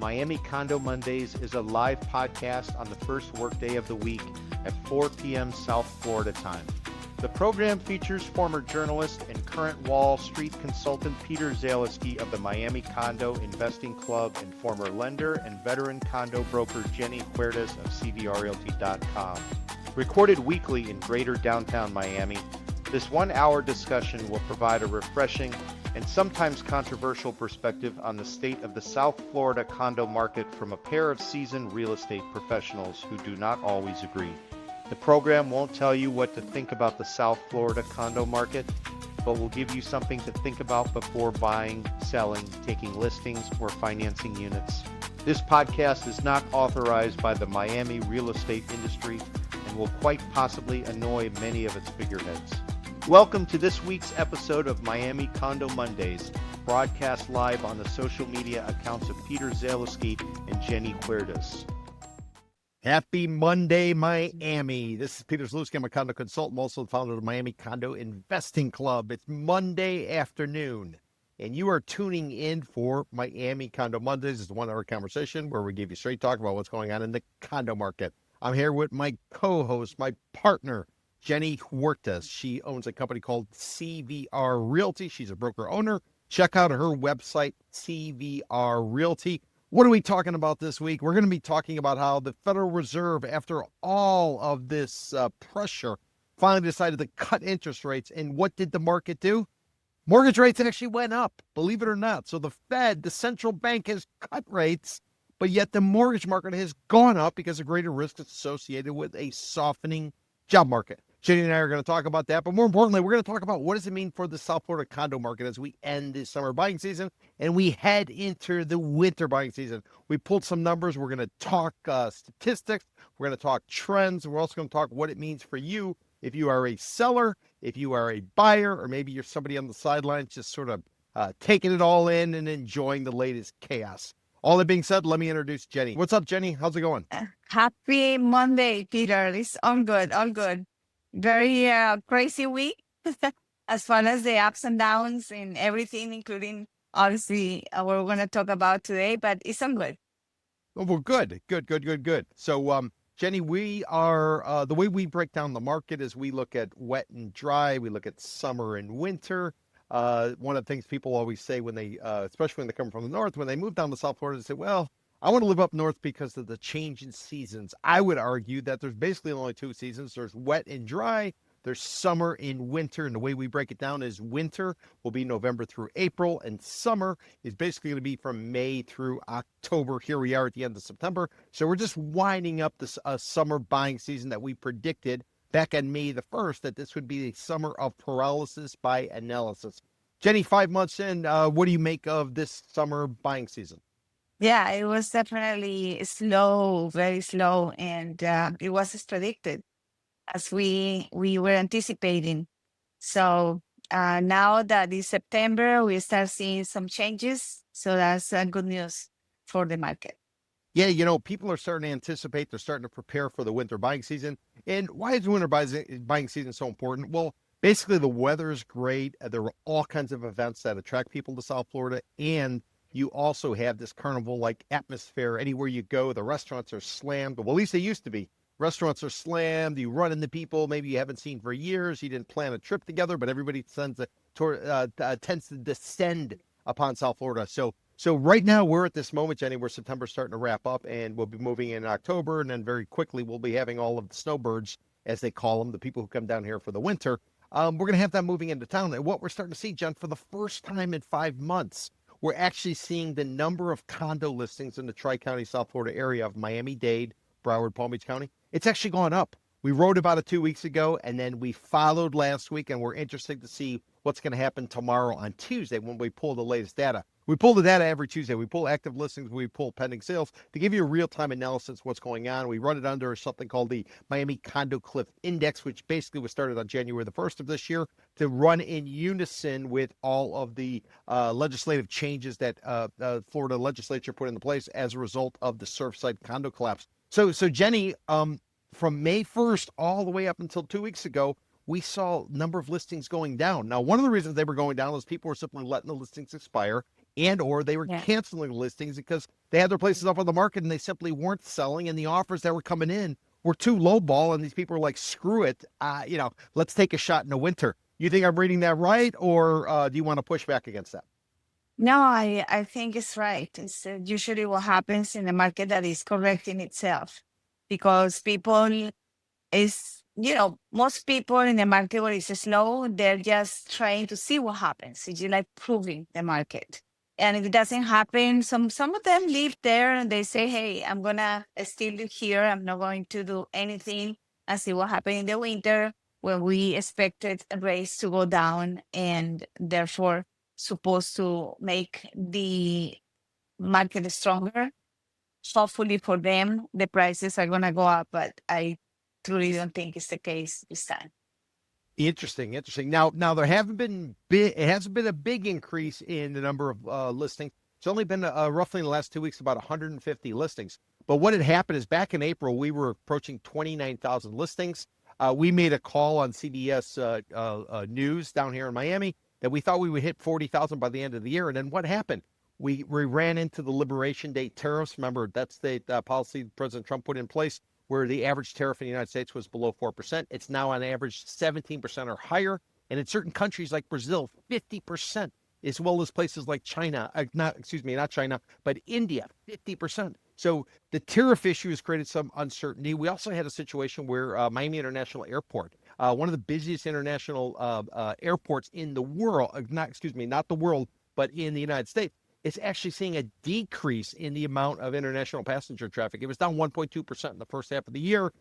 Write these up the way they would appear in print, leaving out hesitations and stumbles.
Miami Condo Mondays is a live podcast on the first workday of the week at 4 p.m. South Florida time. The program features former journalist and current Wall Street consultant Peter Zaleski of the Miami Condo Investing Club and former lender and veteran condo broker Jenny Huertas of CVRRealty.com. Recorded weekly in greater downtown Miami, this 1-hour discussion will provide a refreshing and sometimes controversial perspective on the state of the South Florida condo market from a pair of seasoned real estate professionals who do not always agree. The program won't tell you what to think about the South Florida condo market, but will give you something to think about before buying, selling, taking listings, or financing units. This podcast is not authorized by the Miami real estate industry and will quite possibly annoy many of its figureheads. Welcome to this week's episode of Miami Condo Mondays, broadcast live on the social media accounts of Peter Zaleski and Jenny Huertas. Happy Monday, Miami. This is Peter Zaleski. I'm a condo consultant. I'm also the founder of the Miami Condo Investing Club. It's Monday afternoon, and you are tuning in for Miami Condo Mondays. It's a 1-hour conversation where we give you straight talk about what's going on in the condo market. I'm here with my co-host, my partner, Jenny Huertas. She owns a company called CVR Realty. She's a broker owner. Check out her website, CVR Realty. What are we talking about this week? We're going to be talking about how the Federal Reserve, after all of this pressure, finally decided to cut interest rates. And what did the market do? Mortgage rates actually went up, believe it or not. So the Fed, the central bank, has cut rates, but yet the mortgage market has gone up because of greater risk associated with a softening job market. Jenny and I are going to talk about that, but more importantly, we're going to talk about what does it mean for the South Florida condo market as we end this summer buying season and we head into the winter buying season. We pulled some numbers. We're going to talk statistics. We're going to talk trends. We're also going to talk what it means for you if you are a seller, if you are a buyer, or maybe you're somebody on the sidelines just sort of taking it all in and enjoying the latest chaos. All that being said, let me introduce Jenny. What's up, Jenny? How's it going? Happy Monday, Peter. It's all good, all good. Very crazy week as far as the ups and downs and everything, including obviously what we're going to talk about today, but it's all good. Oh, well, good. So, Jenny, we are, the way we break down the market is we look at wet and dry. We look at summer and winter. One of the things people always say when they, especially when they come from the north, when they move down to South Florida, they say, well, I want to live up north because of the change in seasons. I would argue that there's basically only two seasons. There's wet and dry. There's summer and winter. And the way we break it down is winter will be November through April, and summer is basically going to be from May through October. Here we are at the end of September. So we're just winding up this summer buying season that we predicted back on May the 1st, that this would be a summer of paralysis by analysis. Jenny, 5 months in, what do you make of this summer buying season? Yeah, it was definitely slow, very slow, and it was as predicted as we were anticipating. So now that it's September, we start seeing some changes. So that's good news for the market. Yeah, you know, people are starting to anticipate, they're starting to prepare for the winter buying season. And why is winter buying season so important? Well, basically the weather is great. There are all kinds of events that attract people to South Florida, and you also have this carnival-like atmosphere. Anywhere you go, the restaurants are slammed. Well, at least they used to be. Restaurants are slammed. You run into people maybe you haven't seen for years. You didn't plan a trip together, but everybody tends to descend upon South Florida. So right now we're at this moment, Jenny, where September's starting to wrap up, and we'll be moving in October, and then very quickly we'll be having all of the snowbirds, as they call them, the people who come down here for the winter. We're going to have them moving into town. And what we're starting to see, Jen, for the first time in 5 months, we're actually seeing the number of condo listings in the Tri-County, South Florida area of Miami-Dade, Broward, Palm Beach County. It's actually gone up. We wrote about it 2 weeks ago, and then we followed last week, and we're interested to see what's going to happen tomorrow on Tuesday when we pull the latest data. We pull the data every Tuesday. We pull active listings. We pull pending sales to give you a real-time analysis of what's going on. We run it under something called the Miami Condo Cliff Index, which basically was started on January the 1st of this year to run in unison with all of the legislative changes that the Florida legislature put into place as a result of the Surfside condo collapse. So Jenny, from May 1st all the way up until 2 weeks ago, we saw number of listings going down. Now, one of the reasons they were going down is people were simply letting the listings expire, and or they were Yeah. canceling listings because they had their places up on the market and they simply weren't selling, and the offers that were coming in were too low ball, and these people were like, screw it, let's take a shot in the winter. You think I'm reading that right, or do you want to push back against that? No, I think it's right. It's usually what happens in a market that is correcting itself, because people most people in the market where it's slow, they're just trying to see what happens. It's just like proving the market. And if it doesn't happen, some of them leave there and they say, hey, I'm gonna still live here. I'm not going to do anything and see what happened in the winter when we expected rates to go down, and therefore supposed to make the market stronger. Hopefully for them, the prices are gonna go up, but I truly don't think it's the case this time. Interesting. Now there it hasn't been a big increase in the number of listings. It's only been roughly in the last 2 weeks about 150 listings. But what had happened is back in April we were approaching 29,000 listings. We made a call on CBS News down here in Miami that we thought we would hit 40,000 by the end of the year. And then what happened? We ran into the Liberation Day tariffs. Remember, that's the policy President Trump put in place, where the average tariff in the United States was below 4%. It's now on average 17% or higher. And in certain countries like Brazil, 50%, as well as places like China, not China, but India, 50%. So the tariff issue has created some uncertainty. We also had a situation where Miami International Airport, one of the busiest international airports in the world, not the world, but in the United States, is actually seeing a decrease in the amount of international passenger traffic. It was down 1.2% in the first half of the year.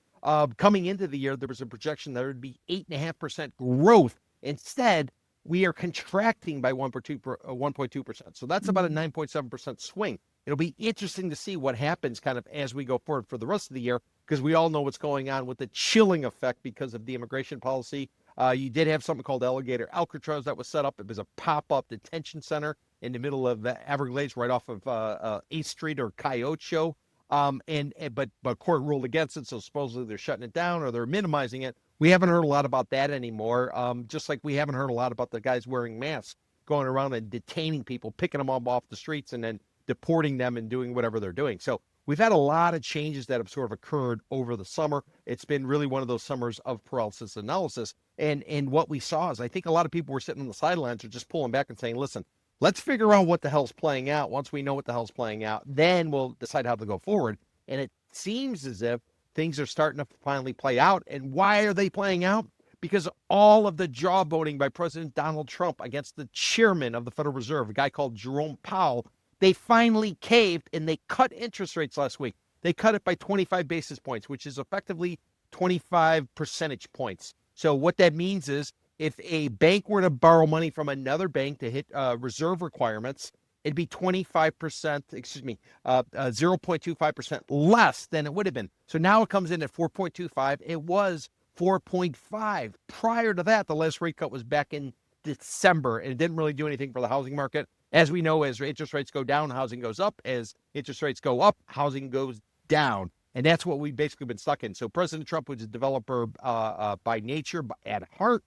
Coming into the year, there was a projection that it would be 8.5% growth. Instead, we are contracting by 1.2%. So that's about a 9.7% swing. It'll be interesting to see what happens kind of as we go forward for the rest of the year, because we all know what's going on with the chilling effect because of the immigration policy. You did have something called Alligator Alcatraz that was set up. It was a pop-up detention center in the middle of the Everglades, right off of 8th Street or Coyote Show. But court ruled against it, so supposedly they're shutting it down or they're minimizing it. We haven't heard a lot about that anymore, just like we haven't heard a lot about the guys wearing masks, going around and detaining people, picking them up off the streets, and then deporting them and doing whatever they're doing. So we've had a lot of changes that have sort of occurred over the summer. It's been really one of those summers of paralysis analysis. And what we saw is I think a lot of people were sitting on the sidelines or just pulling back and saying, listen, let's figure out what the hell's playing out. Once we know what the hell's playing out, then we'll decide how to go forward. And it seems as if things are starting to finally play out. And why are they playing out? Because all of the jawboning by President Donald Trump against the chairman of the Federal Reserve, a guy called Jerome Powell, they finally caved and they cut interest rates last week. They cut it by 25 basis points, which is effectively 25 percentage points. So what that means is if a bank were to borrow money from another bank to hit reserve requirements, it'd be 0.25% less than it would have been. So now it comes in at 4.25. It was 4.5. Prior to that, the last rate cut was back in December, and it didn't really do anything for the housing market. As we know, as interest rates go down, housing goes up. As interest rates go up, housing goes down. And that's what we've basically been stuck in. So President Trump was a developer by nature, at heart.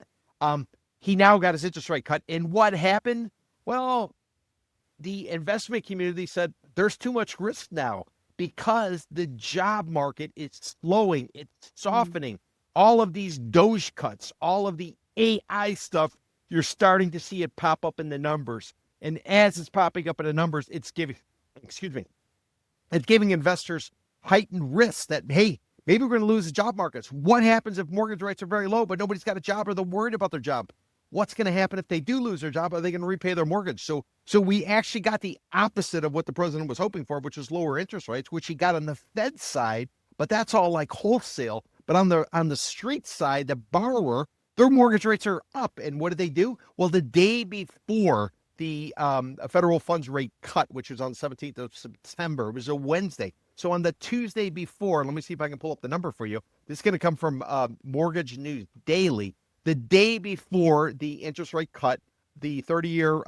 He now got his interest rate cut. And what happened? Well, the investment community said there's too much risk now because the job market is slowing. It's softening. All of these Doge cuts, all of the AI stuff, you're starting to see it pop up in the numbers. And as it's popping up in the numbers, it's giving investors heightened risks that, hey, maybe we're going to lose the job markets. What happens if mortgage rates are very low, but nobody's got a job or they're worried about their job? What's going to happen if they do lose their job? Are they going to repay their mortgage? So we actually got the opposite of what the president was hoping for, which was lower interest rates, which he got on the Fed side, but that's all like wholesale. But on the street side, the borrower, their mortgage rates are up. And what did they do? Well, the day before the federal funds rate cut, which was on the 17th of September, it was a Wednesday. So on the Tuesday before, let me see if I can pull up the number for you. This is going to come from Mortgage News Daily. The day before the interest rate cut, the 30-year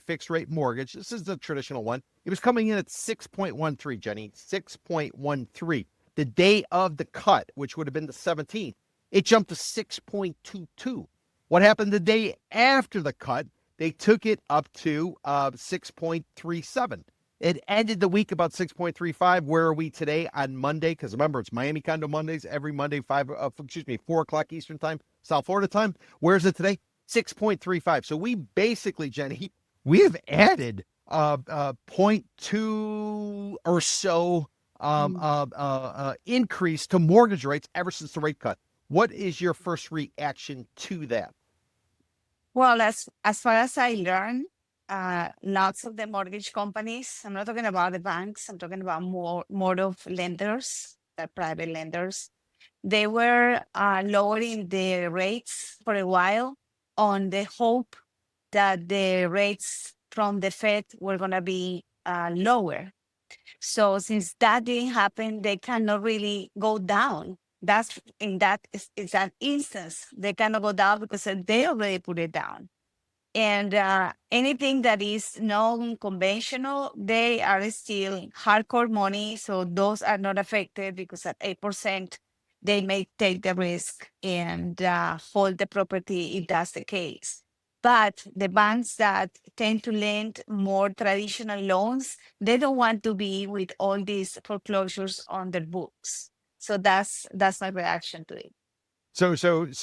fixed rate mortgage, this is the traditional one, it was coming in at 6.13, Jenny, 6.13. The day of the cut, which would have been the 17th, it jumped to 6.22. What happened the day after the cut? they took it up to 6.37. It ended the week about 6.35. Where are we today on Monday? Because remember, it's Miami Condo Mondays every Monday, 4 o'clock Eastern time, South Florida time. Where is it today? 6.35. So we basically, Jenny, we have added point 0.2 or so increase to mortgage rates ever since the rate cut. What is your first reaction to that? Well, as far as I learned, lots of the mortgage companies, I'm not talking about the banks, I'm talking about more of lenders, the private lenders, they were lowering the rates for a while on the hope that the rates from the Fed were going to be lower. So since that didn't happen, they cannot really go down. That's in that is an instance they cannot go down because they already put it down. And anything that is non-conventional, they are still hardcore money. So those are not affected because at 8%, they may take the risk and hold the property if that's the case. But the banks that tend to lend more traditional loans, they don't want to be with all these foreclosures on their books. So that's my reaction to it.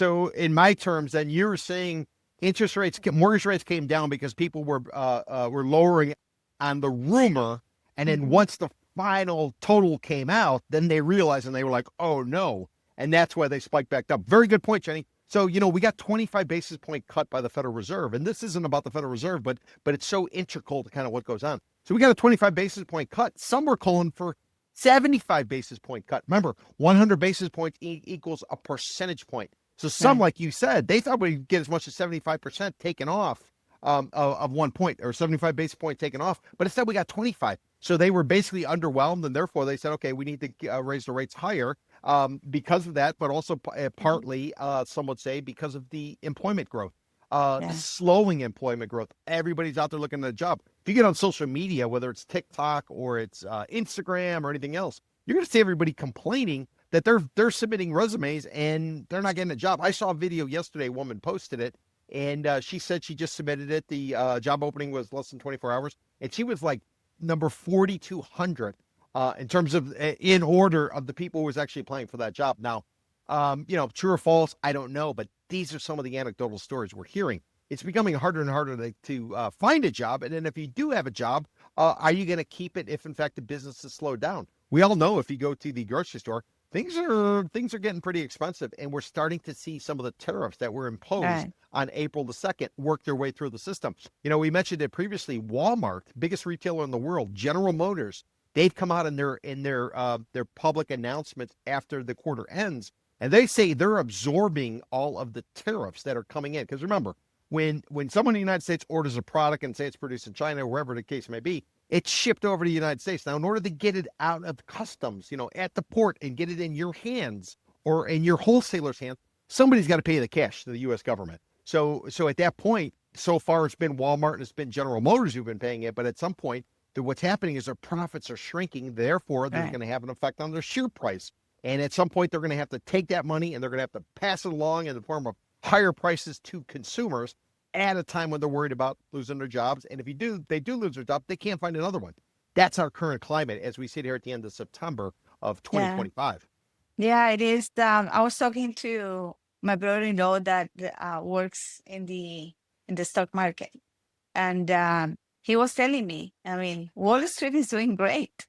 So in my terms, then you're saying mortgage rates came down because people were lowering on the rumor, and then once the final total came out, then they realized and they were like, oh no, and that's why they spiked back up. Very good point, Jenny. So we got 25 basis point cut by the Federal Reserve, and this isn't about the Federal Reserve, but it's so integral to kind of what goes on. So we got a 25 basis point cut. Some were calling for 75 basis point cut. Remember, 100 basis points equals a percentage point. So some, like you said, they thought we'd get as much as 75% taken off of 1 point, or 75 basis point taken off, but instead we got 25. So they were basically underwhelmed, and therefore they said, okay, we need to raise the rates higher because of that, but also partly, some would say, because of the employment growth, slowing employment growth. Everybody's out there looking at a job. If you get on social media, whether it's TikTok or it's Instagram or anything else, you're going to see everybody complaining that they're submitting resumes and they're not getting a job. I saw a video yesterday, a woman posted it, and she said she just submitted it. The job opening was less than 24 hours, and she was like number 4,200 in terms of in order of the people who was actually applying for that job. Now, true or false, I don't know, but these are some of the anecdotal stories we're hearing. It's becoming harder and harder to find a job. And then if you do have a job, are you going to keep it if, in fact, the business is slowed down? We all know if you go to the grocery store, things are getting pretty expensive, and we're starting to see some of the tariffs that were imposed on April the 2nd work their way through the system. We mentioned it previously. Walmart, biggest retailer in the world, General Motors, they've come out in their public announcements after the quarter ends, and they say they're absorbing all of the tariffs that are coming in. Because remember, when someone in the United States orders a product and say it's produced in China or wherever the case may be, it's shipped over to the United States. Now, in order to get it out of customs, at the port and get it in your hands or in your wholesaler's hands, somebody's got to pay the cash to the U.S. government. So at that point, so far it's been Walmart and it's been General Motors who've been paying it. But at some point, what's happening is their profits are shrinking. Therefore, there's going to have an effect on their share price. And at some point, they're going to have to take that money and they're going to have to pass it along in the form of higher prices to consumers at a time when they're worried about losing their jobs. And if they do lose their job, they can't find another one. That's our current climate as we sit here at the end of September of 2025. Yeah, it is. I was talking to my brother-in-law that works in the stock market, and he was telling me, Wall Street is doing great.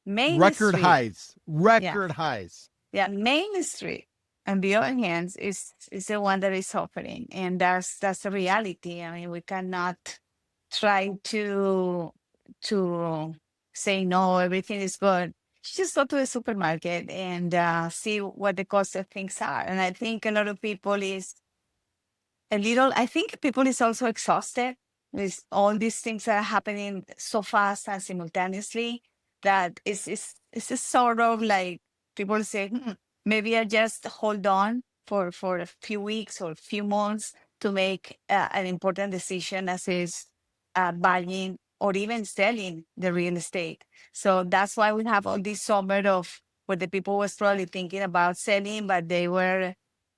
Record highs. Yeah, Main Street, on the other hand, is the one that is suffering, and that's the reality. We cannot try to say no, everything is good. Just go to the supermarket and see what the cost of things are. And I think a lot of people is I think people is also exhausted with all these things that are happening so fast and simultaneously that it's just sort of like people say, maybe I just hold on for a few weeks or a few months to make an important decision, as is buying or even selling the real estate. So that's why we have all this summer of where the people was probably thinking about selling, but they were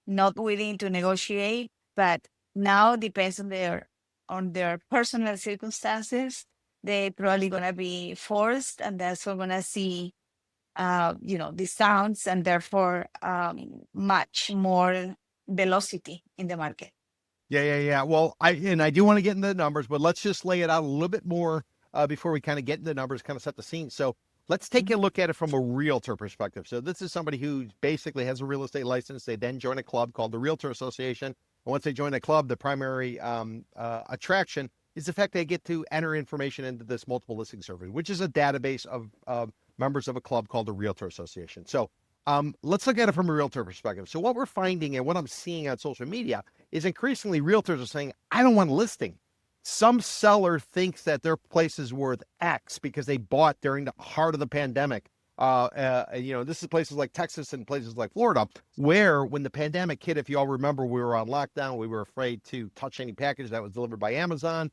not willing to negotiate. But now depends on their on their personal circumstances, they probably gonna be forced, and that's we're gonna see, discounts, and therefore much more velocity in the market. Yeah. Well, I do want to get into the numbers, but let's just lay it out a little bit more before we kind of get into the numbers, kind of set the scene. So let's take a look at it from a realtor perspective. So this is somebody who basically has a real estate license. They then join a club called the Realtor Association. And once they join a club, the primary attraction is the fact they get to enter information into this multiple listing survey, which is a database of members of a club called the Realtor Association. So let's look at it from a realtor perspective. So what we're finding and what I'm seeing on social media is increasingly realtors are saying, I don't want a listing. Some seller thinks that their place is worth X because they bought during the heart of the pandemic. This is places like Texas and places like Florida, where when the pandemic hit, if you all remember, we were on lockdown. We were afraid to touch any package that was delivered by Amazon.